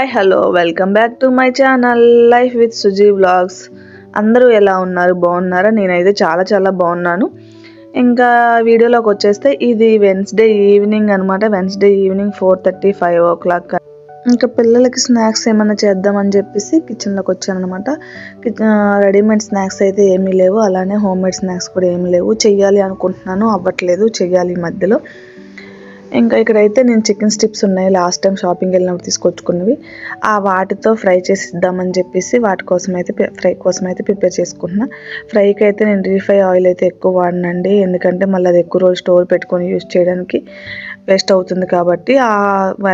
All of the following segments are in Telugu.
Hi hello welcome back to my channel life with Suji vlogs. అందరూ ఎలా ఉన్నారు, బాగున్నారా? నేనైతే చాలా చాలా బాగున్నాను. ఇంకా వీడియోలోకి వచ్చేస్తే ఇది వెన్స్డే ఈవినింగ్ అనమాట. Wednesday evening 4:30 5 o'clock. ఇంకా పిల్లలకి స్నాక్స్ ఏమైనా చేద్దామని చెప్పేసి కిచెన్లోకి వచ్చాను అనమాట. రెడీమేడ్ స్నాక్స్ అయితే ఏమీ లేవు, అలానే హోమ్ మేడ్ స్నాక్స్ కూడా ఏమీ లేవు. చెయ్యాలి అనుకుంటున్నాను, అవ్వట్లేదు, చెయ్యాలి ఈ మధ్యలో. ఇంకా ఇక్కడైతే నేను చికెన్ స్టిప్స్ ఉన్నాయి, లాస్ట్ టైం షాపింగ్కి వెళ్ళినప్పుడు తీసుకొచ్చుకున్నవి. ఆ వాటితో ఫ్రై చేసి ఇద్దామని చెప్పేసి ఫ్రై కోసం అయితే ప్రిపేర్ చేసుకుంటున్నా. ఫ్రైకి అయితే నేను రీఫై ఆయిల్ అయితే ఎక్కువ వాడినండి, ఎందుకంటే మళ్ళీ అది ఎక్కువ రోజు స్టోర్ పెట్టుకొని యూజ్ చేయడానికి వేస్ట్ అవుతుంది కాబట్టి.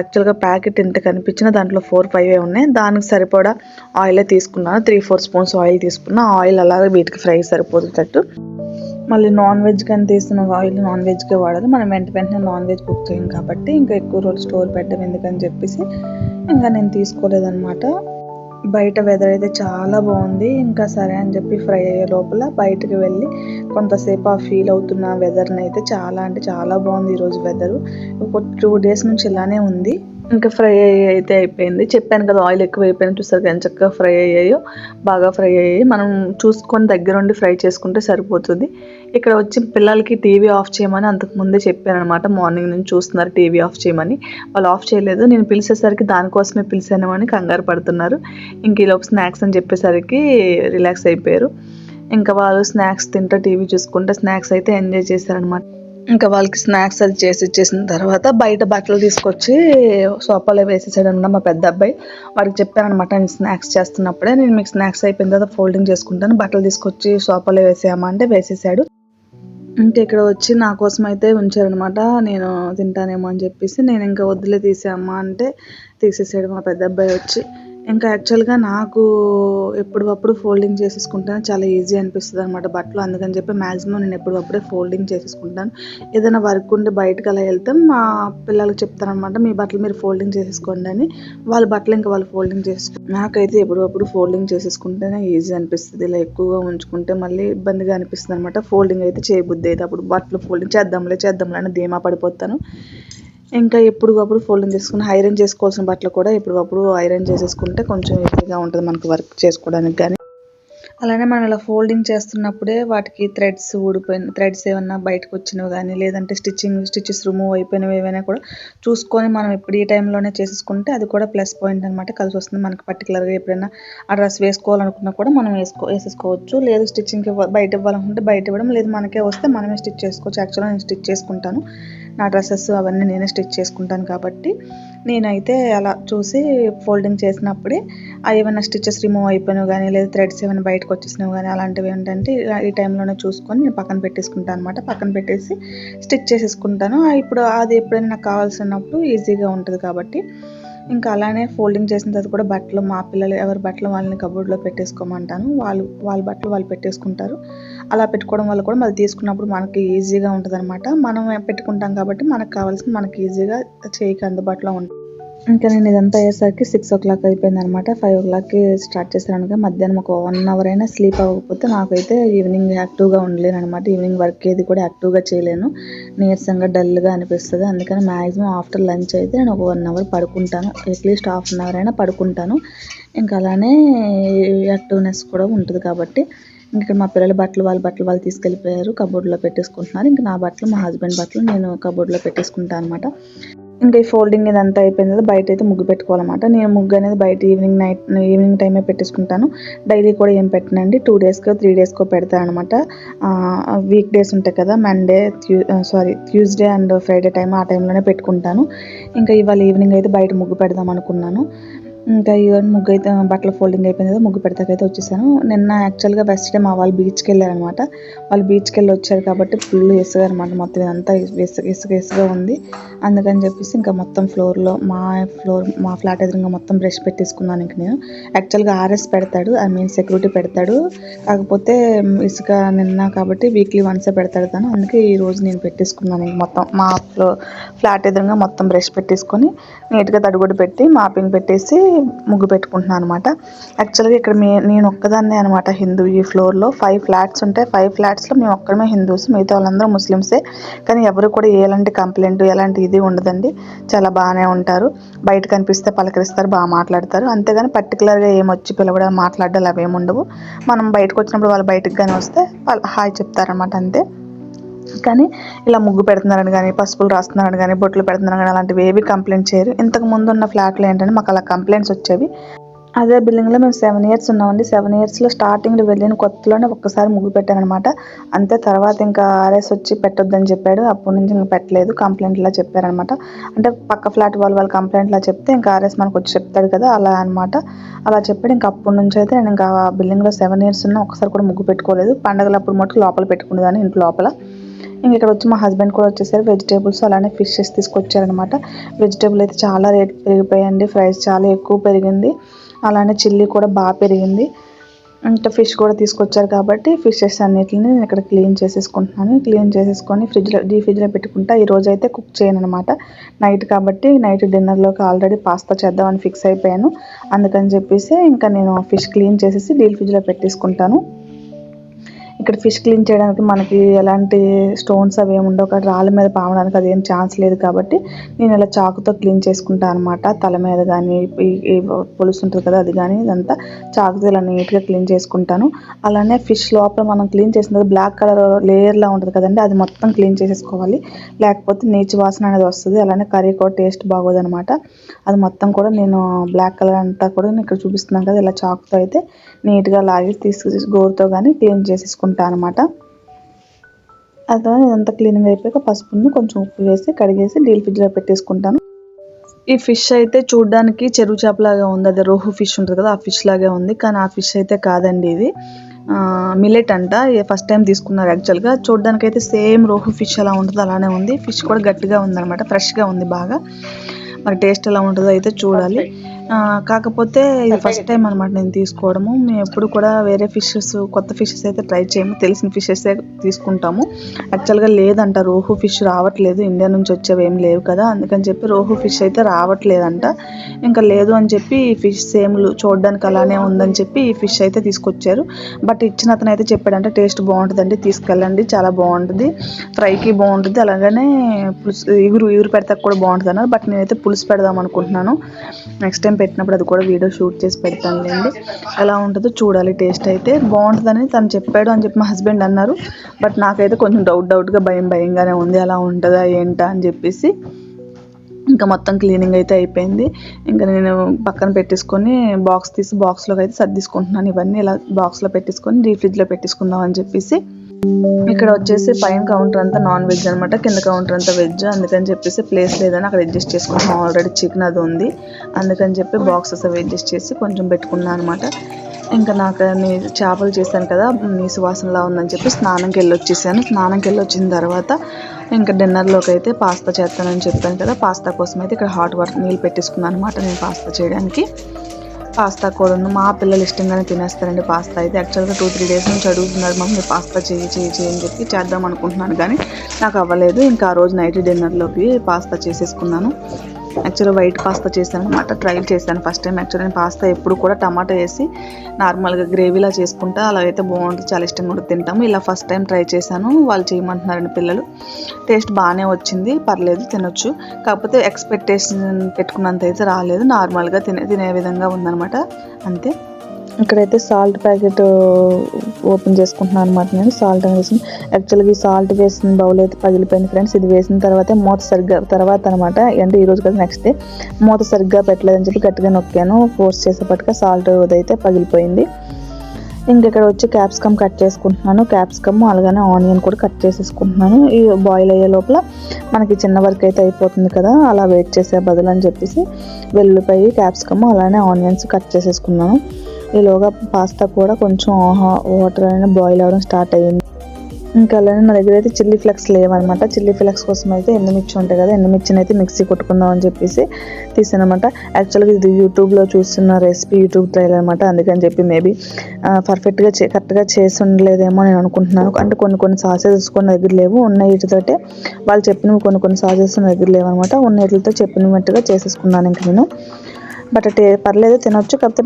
యాక్చువల్గా ప్యాకెట్ ఎంత కనిపించినా దాంట్లో 4-5 ఉన్నాయి. దానికి సరిపడా ఆయిలే తీసుకున్నాను, 3-4 స్పూన్స్ ఆయిల్ తీసుకున్నా. ఆయిల్ అలాగే వీటికి ఫ్రై సరిపోతుందట్టు. మళ్ళీ నాన్ వెజ్ కానీ తీసిన ఆయిల్ నాన్ వెజ్కే వాడాలి, మనం వెంటనే నాన్ వెజ్ కుక్ చేయం కాబట్టి ఇంకా ఎక్కువ రోజులు స్టోర్ పెట్టడం ఎందుకని చెప్పేసి ఇంకా నేను తీసుకోలేదన్నమాట. బయట వెదర్ అయితే చాలా బాగుంది. ఇంకా సరే అని చెప్పి ఫ్రై అయ్యే లోపల బయటకు వెళ్ళి కొంతసేపు ఫీల్ అవుతున్న వెదర్ని అయితే చాలా అంటే చాలా బాగుంది ఈరోజు వెదరు. ఒక 2 days నుంచి ఇలానే ఉంది. ఇంకా ఫ్రై అయితే అయిపోయింది. చెప్పాను కదా ఆయిల్ ఎక్కువ అయిపోయింది, చూస్తారు కానీ చక్కగా ఫ్రై అయ్యాయో, బాగా ఫ్రై అయ్యాయి. మనం చూసుకొని దగ్గరుండి ఫ్రై చేసుకుంటే సరిపోతుంది. ఇక్కడ వచ్చి పిల్లలకి టీవీ ఆఫ్ చేయమని అంతకుముందే చెప్పాను అనమాట. మార్నింగ్ నుంచి చూస్తున్నారు టీవీ ఆఫ్ చేయమని, వాళ్ళు ఆఫ్ చేయలేదు. నేను పిలిచేసరికి దానికోసమే పిలిచాను అని కంగారు పడుతున్నారు. ఇంక ఈలోపు స్నాక్స్ అని చెప్పేసరికి రిలాక్స్ అయిపోయారు. ఇంకా వాళ్ళు స్నాక్స్ తింటూ టీవీ చూసుకుంటే స్నాక్స్ అయితే ఎంజాయ్ చేశారనమాట. ఇంకా వాళ్ళకి స్నాక్స్ అది చేసి ఇచ్చేసిన తర్వాత బయట బట్టలు తీసుకొచ్చి సోఫాలో వేసేసాడు అనమాట మా పెద్ద అబ్బాయి. వాడికి చెప్పాను అనమాట, నేను స్నాక్స్ చేస్తున్నప్పుడే నేను మీకు స్నాక్స్ అయిపోయిన తర్వాత ఫోల్డింగ్ చేసుకుంటాను, బట్టలు తీసుకొచ్చి సోఫాలో వేసేయమ్మా అంటే వేసేసాడు. ఇంకా ఇక్కడ వచ్చి నా కోసం అయితే ఉంచారనమాట, నేను తింటానేమో అని చెప్పేసి. నేను ఇంకా వద్దులే తీసేయమ్మా అంటే తీసేసాడు మా పెద్ద అబ్బాయి వచ్చి. ఇంకా యాక్చువల్గా నాకు ఎప్పుడప్పుడు ఫోల్డింగ్ చేసేసుకుంటాను, చాలా ఈజీ అనిపిస్తుంది అనమాట బట్టలు. అందుకని చెప్పి మ్యాక్సిమం నేను ఎప్పుడప్పుడే ఫోల్డింగ్ చేసేసుకుంటాను. ఏదైనా వర్క్ ఉండి బయటకు అలా వెళ్తే మా పిల్లలకి చెప్తాను అనమాట, మీ బట్టలు మీరు ఫోల్డింగ్ చేసేసుకోండి అని. వాళ్ళ బట్టలు ఇంకా వాళ్ళు ఫోల్డింగ్ చేసుకుంటారు. నాకైతే ఎప్పుడప్పుడు ఫోల్డింగ్ చేసేసుకుంటేనే ఈజీ అనిపిస్తుంది, ఇలా ఎక్కువగా ఉంచుకుంటే మళ్ళీ ఇబ్బందిగా అనిపిస్తుంది అనమాట. ఫోల్డింగ్ అయితే చేయబుద్ధి అయితే అప్పుడు బట్టలు ఫోల్డింగ్ చేద్దాంలే అని ధీమా పడిపోతాను. ఇంకా ఎప్పుడప్పుడు ఫోల్డింగ్ చేసుకుని ఐరన్ చేసుకోవాల్సిన బట్టలు కూడా ఎప్పుడప్పుడు ఐరన్ చేసేసుకుంటే కొంచెం ఈజీగా ఉంటుంది మనకు వర్క్ చేసుకోవడానికి. కానీ అలానే మనం ఇలా ఫోల్డింగ్ చేస్తున్నప్పుడే వాటికి థ్రెడ్స్ ఏమన్నా బయటకు వచ్చినవి కానీ, లేదంటే స్టిచెస్ రిమూవ్ అయిపోయినవి ఏవైనా కూడా చూసుకొని మనం ఇప్పుడు ఈ టైంలోనే చేసేసుకుంటే అది కూడా ప్లస్ పాయింట్ అనమాట, కలిసి వస్తుంది మనకి. పర్టికులర్గా ఎప్పుడైనా ఆ డ్రెస్ వేసుకోవాలనుకున్నా కూడా మనం వేసేసుకోవచ్చు. లేదు స్టిచ్చింగ్కి బయట ఇవ్వాలనుకుంటే బయట ఇవ్వడం, లేదు మనకే వస్తే మనమే స్టిచ్ చేసుకోవచ్చు. యాక్చువల్గా నేను స్టిచ్ చేసుకుంటాను, నా డ్రెస్సెస్ అవన్నీ నేనే స్టిచ్ చేసుకుంటాను కాబట్టి నేనైతే అలా చూసి ఫోల్డింగ్ చేసినప్పుడే ఏమైనా స్టిచెస్ రిమూవ్ అయిపోయినవి కానీ, లేదా థ్రెడ్స్ ఏమైనా బయటకు వచ్చేసినవి కానీ అలాంటివి ఏంటంటే ఈ టైంలోనే చూసుకొని నేను పక్కన పెట్టేసుకుంటాను అనమాట. పక్కన పెట్టేసి స్టిచ్ చేసేసుకుంటాను. ఇప్పుడు అది ఎప్పుడైనా నాకు కావాల్సినప్పుడు ఈజీగా ఉంటుంది కాబట్టి. ఇంకా అలానే ఫోల్డింగ్ చేసిన తర్వాత కూడా బట్టలు మా పిల్లలు ఎవరి బట్టలు వాళ్ళని కబోర్డ్లో పెట్టేసుకోమంటాను, వాళ్ళ బట్టలు వాళ్ళు పెట్టేసుకుంటారు. అలా పెట్టుకోవడం వల్ల కూడా మళ్ళీ తీసుకున్నప్పుడు మనకి ఈజీగా ఉంటుంది అనమాట. మనం పెట్టుకుంటాం కాబట్టి మనకు కావాల్సింది మనకి ఈజీగా చేయికి అందుబాటులో ఉంటుంది. ఇంకా నేను ఇదంతా అయ్యేసరికి 6 o'clock అయిపోయింది అనమాట. 5 o'clockకి స్టార్ట్ చేశాను. మధ్యాహ్నం ఒక 1 hour అయినా స్లీప్ అవ్వకపోతే నాకైతే ఈవినింగ్ యాక్టివ్గా ఉండలేను అనమాట. ఈవినింగ్ వర్క్ ఏది కూడా యాక్టివ్గా చేయలేను, నీరసంగా డల్గా అనిపిస్తుంది. అందుకని మ్యాక్సిమం ఆఫ్టర్ లంచ్ అయితే నేను ఒక 1 hour పడుకుంటాను, అట్లీస్ట్ ½ an hour అయినా పడుకుంటాను. ఇంకా అలానే యాక్టివ్నెస్ కూడా ఉంటుంది కాబట్టి. ఇంకా మా పిల్లల బట్టలు వాళ్ళు తీసుకెళ్ళిపోయారు, కబోర్డ్లో పెట్టేసుకుంటున్నారు. ఇంకా నా బట్టలు మా హస్బెండ్ బట్టలు నేను కబోర్డ్లో పెట్టేసుకుంటాను అనమాట. ఇంకా ఈ ఫోల్డింగ్ ఇదంతా అయిపోయింది కదా, బయట అయితే ముగ్గు పెట్టుకోవాలన్నమాట. నేను ముగ్గు అనేది బయట ఈవినింగ్ టైమే పెట్టేసుకుంటాను. డైలీ కూడా ఏం పెట్టనండి, 2 daysకో 3 daysకో పెడతాను అనమాట. వీక్ డేస్ ఉంటాయి కదా, ట్యూస్డే అండ్ ఫ్రైడే టైం, ఆ టైంలోనే పెట్టుకుంటాను. ఇంకా ఇవాళ ఈవినింగ్ అయితే బయట ముగ్గు పెడదాం అనుకున్నాను. ఇంకా ఇవన్నీ ముగ్గు అయితే బట్టల ఫోల్డింగ్ అయిపోయింది కదా, ముగ్గు పెడతాకైతే వచ్చేసాను. నిన్న యాక్చువల్గా ఫస్ట్ టైం మా వాళ్ళు బీచ్కి వెళ్ళారనమాట. వాళ్ళు బీచ్కి వెళ్ళి వచ్చారు కాబట్టి ఫుల్ ఇసుక అనమాట, మొత్తం ఇదంతా ఇసుక ఉంది. అందుకని చెప్పేసి ఇంకా మొత్తం ఫ్లోర్లో మా ఫ్లాట్ ఎదురుగా మొత్తం బ్రష్ పెట్టేసుకున్నాను. ఇంక నేను యాక్చువల్గా ఆర్ఎస్ పెడతాడు, సెక్యూరిటీ పెడతాడు, కాకపోతే ఇసుక నిన్న కాబట్టి వీక్లీ వన్సే పెడతాడు తను. అందుకే ఈరోజు నేను పెట్టేసుకున్నాను. ఇంక మొత్తం మా ఫ్లాట్ ఎదురుగా మొత్తం బ్రష్ పెట్టేసుకొని నీట్గా తడిగుడ్డు పెట్టి మాపింగ్ పెట్టేసి ముగ్గు పెట్టుకుంటున్నాను అనమాట. యాక్చువల్గా ఇక్కడ నేను ఒక్కదాన్నే అనమాట హిందూ. ఈ ఫ్లోర్లో 5 ఫ్లాట్స్ ఉంటాయి. 5 ఫ్లాట్స్లో మేము ఒక్కడమే హిందూస్, మిగతా వాళ్ళందరూ ముస్లిమ్సే. కానీ ఎవరు కూడా ఎలాంటి కంప్లైంట్ ఎలాంటి ఇది ఉండదండి. చాలా బాగానే ఉంటారు. బయట కనిపిస్తే పలకరిస్తారు, బాగా మాట్లాడతారు. అంతేగాని పర్టికులర్గా ఏమొచ్చి పిలవడం మాట్లాడాలి అవేమి ఉండవు. మనం బయటకు వచ్చినప్పుడు వాళ్ళు బయటకు కానీ వస్తే హాయ్ చెప్తారనమాట, అంతే. కానీ ఇలా ముగ్గు పెడుతున్నారని కానీ, పసుపులు రాస్తున్నారని కానీ, బొట్లు పెడుతున్నారని కానీ అలాంటివి ఏవి కంప్లైంట్ చేయరు. ఇంతకు ముందు ఉన్న ఫ్లాట్లో ఏంటంటే మాకు అలా కంప్లైంట్స్ వచ్చేవి. అదే బిల్డింగ్లో మేము 7 ఇయర్స్ ఉన్నామండి. 7 ఇయర్స్లో స్టార్టింగ్లో వెళ్ళిన కొత్తలోనే ఒక్కసారి ముగ్గు పెట్టానమాట. అంతే. తర్వాత ఇంకా ఆర్ఎస్ వచ్చి పెట్టొద్దని చెప్పాడు. అప్పటి నుంచి ఇంకా పెట్టలేదు. కంప్లైంట్ ఇలా చెప్పారనమాట. అంటే పక్క ఫ్లాట్ వాళ్ళు కంప్లైంట్ ఇలా చెప్తే ఇంకా ఆర్ఎస్ మనకు వచ్చి చెప్తాడు కదా, అలా అనమాట. అలా చెప్పాడు. ఇంకా అప్పటి నుంచి అయితే నేను ఇంకా బిల్డింగ్లో 7 ఇయర్స్ ఉన్నా ఒకసారి కూడా ముగ్గు పెట్టుకోలేదు. పండగలప్పుడు మటుకు లోపల పెట్టుకునేదాన్ని, ఇంటి లోపల. ఇంక ఇక్కడ వచ్చి మా హస్బెండ్ కూడా వచ్చేసారు. వెజిటేబుల్స్ అలానే ఫిషెస్ తీసుకొచ్చారనమాట. వెజిటేబుల్ అయితే చాలా రేట్ పెరిగిపోయాయండి. ప్రైస్ చాలా ఎక్కువ పెరిగింది. అలానే చిల్లీ కూడా బాగా పెరిగింది. ఇంకా ఫిష్ కూడా తీసుకొచ్చారు కాబట్టి ఫిషెస్ అన్నిటిని నేను ఇక్కడ క్లీన్ చేసేసుకుంటున్నాను. క్లీన్ చేసేసుకొని ఫ్రిడ్జ్లో పెట్టుకుంటా. ఈరోజు అయితే కుక్ చేయను అనమాట. నైట్ కాబట్టి నైట్ డిన్నర్లోకి ఆల్రెడీ పాస్తా చేద్దామని ఫిక్స్ అయిపోయాను. అందుకని చెప్పేసి ఇంకా నేను ఫిష్ క్లీన్ చేసేసి డీప్ ఫ్రిడ్జ్లో పెట్టేసుకుంటాను. ఇక్కడ ఫిష్ క్లీన్ చేయడానికి మనకి ఎలాంటి స్టోన్స్ అవి ఏమి ఉండవు. అక్కడ రాళ్ళ మీద పామడానికి అదేం ఛాన్స్ లేదు కాబట్టి నేను ఇలా చాకుతో క్లీన్ చేసుకుంటాను అనమాట. తల మీద కానీ ఈ పులుసు ఉంటుంది కదా అది కానీ ఇదంతా చాకుతో ఇలా నీట్గా క్లీన్ చేసుకుంటాను. అలానే ఫిష్ లోపల మనం క్లీన్ చేసిన తర్వాత బ్లాక్ కలర్ లేయర్లా ఉంటుంది కదండి, అది మొత్తం క్లీన్ చేసేసుకోవాలి. లేకపోతే నీచు వాసన అనేది వస్తుంది. అలానే కర్రీ కూడా టేస్ట్ బాగోదు అనమాట. అది మొత్తం కూడా నేను బ్లాక్ కలర్ అంతా కూడా నేను ఇక్కడ చూపిస్తున్నాను కదా, ఇలా చాకుతో అయితే నీట్గా లాగి గోరుతో కానీ క్లీన్ చేసేసుకుంటాను అనమాట. అదే ఇదంతా క్లీనింగ్ అయిపోయాక పసుపును కొంచెం ఉప్పు వేసి కడిగేసి డీప్ ఫ్రిడ్జ్లో పెట్టేసుకుంటాను. ఈ ఫిష్ అయితే చూడడానికి చెరువు చేపలాగా ఉంది. అదే రోహు ఫిష్ ఉంటుంది కదా, ఆ ఫిష్ లాగే ఉంది. కానీ ఆ ఫిష్ అయితే కాదండి, ఇది మిల్లెట్ అంట. ఫస్ట్ టైం తీసుకున్నారు. యాక్చువల్గా చూడడానికి అయితే సేమ్ రోహు ఫిష్ ఎలా ఉంటుందో అలానే ఉంది. ఫిష్ కూడా గట్టిగా ఉందన్నమాట, ఫ్రెష్గా ఉంది బాగా. మరి టేస్ట్ ఎలా ఉంటుందో అయితే చూడాలి. కాకపోతే ఇది ఫస్ట్ టైం అనమాట నేను తీసుకోవడము. మేము ఎప్పుడు కూడా వేరే ఫిషెస్, కొత్త ఫిషెస్ అయితే ట్రై చేయము. తెలిసిన ఫిషెసే తీసుకుంటాము. యాక్చువల్గా లేదంట, రోహు ఫిష్ రావట్లేదు, ఇండియా నుంచి వచ్చేవి ఏం లేవు కదా, అందుకని చెప్పి రోహు ఫిష్ అయితే రావట్లేదంట. ఇంకా లేదు అని చెప్పి ఈ ఫిష్ సేమ్ చూడడానికి అలానే ఉందని చెప్పి ఈ ఫిష్ అయితే తీసుకొచ్చారు. బట్ ఇచ్చిన అతను అయితే చెప్పాడంటే టేస్ట్ బాగుంటుందండి, తీసుకెళ్ళండి, చాలా బాగుంటుంది, ఫ్రైకి బాగుంటుంది, అలాగనే పులుసు ఇగురు పెడతాక కూడా బాగుంటుంది అన్నారు. బట్ నేనైతే పులుసు పెడదాం అనుకుంటున్నాను. నెక్స్ట్ టైం పెట్టినప్పుడు అది కూడా వీడియో షూట్ చేసి పెడతానులేండి. ఎలా ఉంటుందో చూడాలి. టేస్ట్ అయితే బాగుంటుందని తను చెప్పాడు అని చెప్పి మా హస్బెండ్ అన్నారు. బట్ నాకైతే కొంచెం డౌట్గా భయంగానే ఉంది, అలా ఉంటుందా ఏంటా అని చెప్పేసి. ఇంకా మొత్తం క్లీనింగ్ అయితే అయిపోయింది. ఇంకా నేను పక్కన పెట్టేసుకొని బాక్స్ తీసి బాక్స్లోకి అయితే సర్దిసుకుంటున్నాను. ఇవన్నీ ఇలా బాక్స్లో పెట్టేసుకొని డీప్ ఫ్రిడ్జ్లో పెట్టేసుకుందాం అని చెప్పేసి. ఇక్కడ వచ్చేసి పైన కౌంటర్ అంతా నాన్ వెజ్ అనమాట, కింద కౌంటర్ అంతా వెజ్. అందుకని చెప్పేసి ప్లేస్ లేదని అక్కడ అడ్జస్ట్ చేసుకుంటున్నాం. ఆల్రెడీ చికెన్ అది ఉంది, అందుకని చెప్పి బాక్సెస్ అవి అడ్జస్ట్ చేసి కొంచెం పెట్టుకున్నాను అనమాట. ఇంకా నాకు చేపలు చేశాను కదా, నీ సువాసనలా ఉందని చెప్పి స్నానంకి వెళ్ళి వచ్చిన తర్వాత ఇంకా డిన్నర్లోకి అయితే పాస్తా చేస్తానని చెప్పాను కదా, పాస్తా కోసం అయితే ఇక్కడ హాట్ వాటర్ నీళ్ళు పెట్టేసుకున్నాను అనమాట నేను పాస్తా చేయడానికి. పాస్తా కూడా మా పిల్లలు ఇష్టంగానే తినేస్తారండి పాస్తా అయితే. యాక్చువల్గా 2-3 డేస్ నుంచి అడుగుతున్నారు, మమ్మీ పాస్తా చేయి అని చెప్పి చేద్దాం అనుకుంటున్నాను కానీ నాకు అవ్వలేదు. ఇంకా ఆ రోజు నైట్ డిన్నర్లోకి పాస్తా చేసేసుకున్నాను. యాక్చువల్గా వైట్ పాస్తా చేశాను అనమాట, ట్రై చేశాను ఫస్ట్ టైం. యాక్చువల్గా నేను పాస్తా ఎప్పుడు కూడా టమాటా వేసి నార్మల్గా గ్రేవీలా చేసుకుంటా, అలాగైతే బాగుంటుంది, చాలా ఇష్టంగా కూడా తింటాము. ఇలా ఫస్ట్ టైం ట్రై చేశాను, వాళ్ళు చేయమంటున్నారండి పిల్లలు. టేస్ట్ బాగానే వచ్చింది, పర్లేదు, తినొచ్చు. కాకపోతే ఎక్స్పెక్టేషన్ పెట్టుకున్నంత అయితే రాలేదు, నార్మల్గా తినే విధంగా ఉందన్నమాట, అంతే. ఇక్కడైతే సాల్ట్ ప్యాకెట్ ఓపెన్ చేసుకుంటున్నాను అనమాట నేను. సాల్ట్ వేసి యాక్చువల్గా ఈ సాల్ట్ వేసిన బౌల్ అయితే పగిలిపోయింది ఫ్రెండ్స్. ఇది వేసిన తర్వాత మూత సరిగ్గా తర్వాత అనమాట, అంటే ఈరోజు కదా నెక్స్ట్ డే మూత సరిగ్గా పెట్టలేదని చెప్పి గట్టిగా నొక్కాను, ఫోర్స్ చేసేపట్టుగా సాల్ట్ అయితే పగిలిపోయింది. ఇంకెక్కడ వచ్చి క్యాప్సికమ్ కట్ చేసుకుంటున్నాను. క్యాప్సికమ్ అలాగనే ఆనియన్ కూడా కట్ చేసేసుకుంటున్నాను. ఈ బాయిల్ అయ్యే లోపల మనకి చిన్న వర్క్ అయితే అయిపోతుంది కదా, అలా వెయిట్ చేసే బదులు అని చెప్పేసి వెల్లుల్లిపాయ, క్యాప్సికమ్ అలానే ఆనియన్స్ కట్ చేసేసుకున్నాను. ఈలోగా పాస్తా కూడా కొంచెం వాటర్ అయినా బాయిల్ అవ్వడం స్టార్ట్ అయ్యింది. ఇంకా అలానే నా దగ్గర అయితే చిల్లీ ఫ్లెక్స్ లేవన్నమాట. చిల్లీ ఫ్లెక్స్ కోసం అయితే ఎండుమిర్చి ఉంటాయి కదా, ఎండుమిర్చిని అయితే మిక్సీ కొట్టుకుందాం అని చెప్పేసి తీసానమాట. యాక్చువల్గా ఇది యూట్యూబ్లో చూస్తున్న రెసిపీ, యూట్యూబ్ ట్రైల్ అనమాట, అందుకని చెప్పి మేబీ కరెక్ట్గా చేసి ఉండలేదేమో నేను అనుకుంటున్నాను. అంటే కొన్ని సాసెస్ కొన్ని దగ్గర లేవు, ఉన్న వీటితోటే వాళ్ళు చెప్పినవి కొన్ని సాసెస్ నా దగ్గర లేవన్నమాట, ఉన్న వీటితో చెప్పినట్టుగా చేసేసుకున్నాను. ఇంక నేను బట్ పర్లేదు, తినొచ్చు. కాకపోతే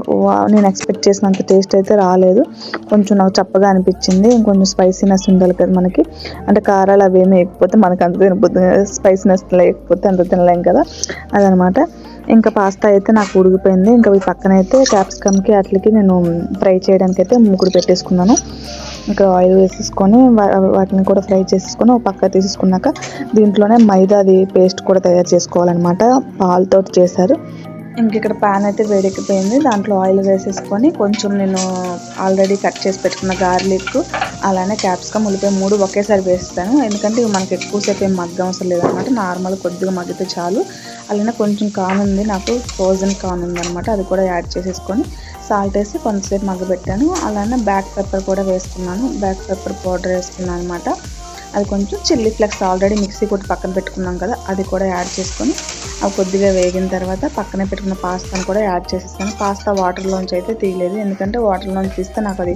నేను ఎక్స్పెక్ట్ చేసినంత టేస్ట్ అయితే రాలేదు. కొంచెం నాకు చప్పగా అనిపించింది. ఇంకొంచెం స్పైసీనెస్ ఉండాలి కదా మనకి, అంటే కారాలు అవి ఏమి వేయకపోతే మనకు అంత తినబుద్ధి, స్పైసీనెస్ లేకపోతే అంత తినలేం కదా, అదనమాట. ఇంకా పాస్తా అయితే నాకు ఉడికిపోయింది. ఇంకా ఈ పక్కన అయితే క్యాప్సికమ్కి అట్లకి నేను ఫ్రై చేయడానికి అయితే మూకుడు పెట్టేసుకున్నాను. ఇంకా ఆయిల్ వేసేసుకొని వాటిని కూడా ఫ్రై చేసేసుకొని ఒక పక్క తీసేసుకున్నాక దీంట్లోనే మైదాది పేస్ట్ కూడా తయారు చేసుకోవాలన్నమాట. పాలతో చేశారు. ఇంక ఇక్కడ ప్యాన్ అయితే వేడెక్కిపోయింది. దాంట్లో ఆయిల్ వేసేసుకొని కొంచెం నేను ఆల్రెడీ కట్ చేసి పెట్టుకున్న గార్లిక్, అలానే క్యాప్సికమ్, ఉల్లిపాయ 3 ఒకేసారి వేస్తాను. ఎందుకంటే మనకి ఎక్కువసేపు ఏం మగ్గ అవసరం లేదనమాట. నార్మల్ కొద్దిగా మగ్గితే చాలు. అలానే కొంచెం కార్న్ ఉంది, నాకు ఫ్రోజన్ కార్న్ ఉందనమాట. అది కూడా యాడ్ చేసేసుకొని సాల్ట్ వేసి కొంతసేపు మగ్గబెట్టాను. అలానే బ్లాక్ పెప్పర్ కూడా వేసుకున్నాను. బ్లాక్ పెప్పర్ పౌడర్ వేసుకున్నాను అనమాట. అది కొంచెం చిల్లీ ఫ్లేక్స్ ఆల్రెడీ మిక్సీ కొట్టి పక్కన పెట్టుకున్నాం కదా, అది కూడా యాడ్ చేసుకొని అవి కొద్దిగా వేగిన తర్వాత పక్కనే పెట్టుకున్న పాస్తాను కూడా యాడ్ చేసేసాను. పాస్తా వాటర్లోంచి అయితే తీయలేదు, ఎందుకంటే వాటర్లోంచి తీస్తే నాకు అది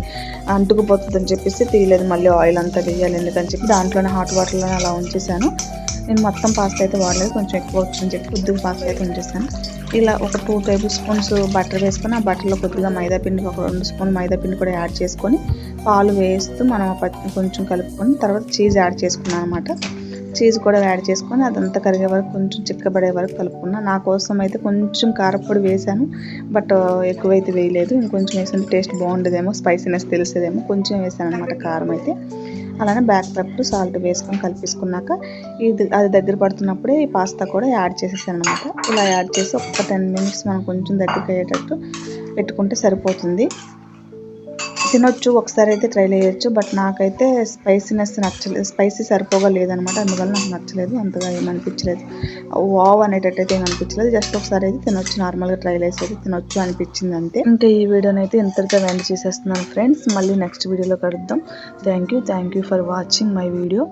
అంటుకుపోతుంది అని చెప్పేసి తీయలేదు. మళ్ళీ ఆయిల్ అంతా వేయాలి ఎందుకని చెప్పి దాంట్లోనే హాట్ వాటర్లోనే అలా ఉంచేసాను. నేను మొత్తం పాస్తా అయితే వాడలేదు, కొంచెం ఎక్కువ వచ్చిందని చెప్పి కొద్దిగా పాస్తా అయితే ఉంచేసాను. ఇలా ఒక 2 టేబుల్ స్పూన్స్ బటర్ వేసుకొని, ఆ బటర్లో కొద్దిగా మైదాపిండి, ఒక 2 స్పూన్ మైదాపిండి కూడా యాడ్ చేసుకొని పాలు వేస్తూ మనం కొంచెం కలుపుకొని తర్వాత చీజ్ యాడ్ చేసుకున్నాను అనమాట. చీజ్ కూడా యాడ్ చేసుకొని అదంతా కరిగే వరకు కొంచెం చిక్కబడే వరకు కలుపుకున్నా. నా కోసం అయితే కొంచెం కారపొడి వేసాను, బట్ ఎక్కువైతే వేయలేదు. ఇంకొంచెం వేసిన టేస్ట్ బాగుండేదేమో, స్పైసీనెస్ తెలిసేదేమో, కొంచెం వేసాను అనమాట కారం అయితే. అలానే బ్లాక్ పెప్పర్, సాల్ట్ వేసుకొని కలిపేసుకున్నాక అది దగ్గర పడుతున్నప్పుడే ఈ పాస్తా కూడా యాడ్ చేసేసాను అనమాట. ఇలా యాడ్ చేసి ఒక 10 మినిట్స్ మనం కొంచెం దగ్గరికి అయ్యేటట్టు పెట్టుకుంటే సరిపోతుంది. తినొచ్చు, ఒకసారి అయితే ట్రై చేయొచ్చు. బట్ నాకైతే స్పైసీనెస్ నచ్చలేదు, స్పైసీ సరిపోగా లేదనమాట. అందువల్ల నాకు నచ్చలేదు, అంతగా ఏమనిపించలేదు. వావ్ అనేటట్టు అయితే ఏమనిపించలేదు. జస్ట్ ఒకసారి అయితే తినొచ్చు, నార్మల్గా ట్రై చేసి అయితే తినొచ్చు అనిపించింది అంతే. ఇంకా ఈ వీడియోని అయితే ఇంతటితో ఎండ్ చేసేస్తున్నాను ఫ్రెండ్స్. మళ్ళీ నెక్స్ట్ వీడియోలో కలుద్దాం. Thank you for watching my video.